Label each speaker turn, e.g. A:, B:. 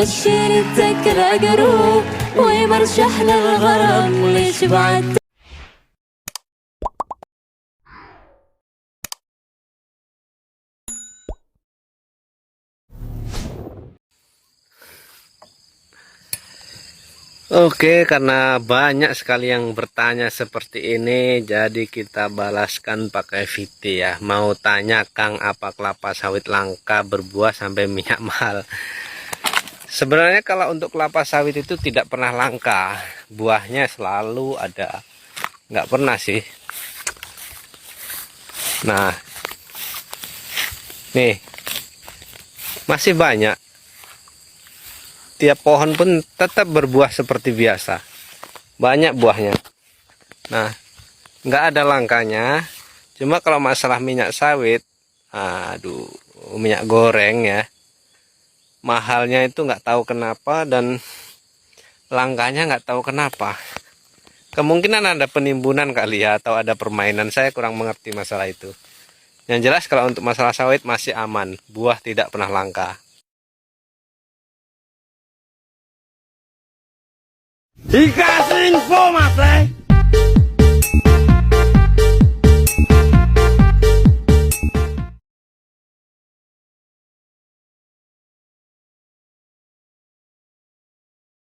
A: شريتك العقروب ويمرشح للغرام ليش بعد.
B: Oke, karena banyak sekali yang bertanya seperti ini, jadi kita balaskan pakai VT ya. Mau tanya, Kang, apa kelapa sawit langka berbuah sampai minyak mahal? Sebenarnya kalau untuk kelapa sawit itu tidak pernah langka, buahnya selalu ada. Nggak pernah sih. Nah, nih, masih banyak. Tiap pohon pun tetap berbuah seperti biasa, banyak buahnya. Nah, nggak ada langkanya. Cuma kalau masalah minyak sawit, aduh, minyak goreng ya, mahalnya itu nggak tahu kenapa, dan langkanya nggak tahu kenapa. Kemungkinan ada penimbunan kali ya, atau ada permainan, saya kurang mengerti masalah itu. Yang jelas kalau untuk masalah sawit masih aman, buah tidak pernah langka.
C: Dikasih info mas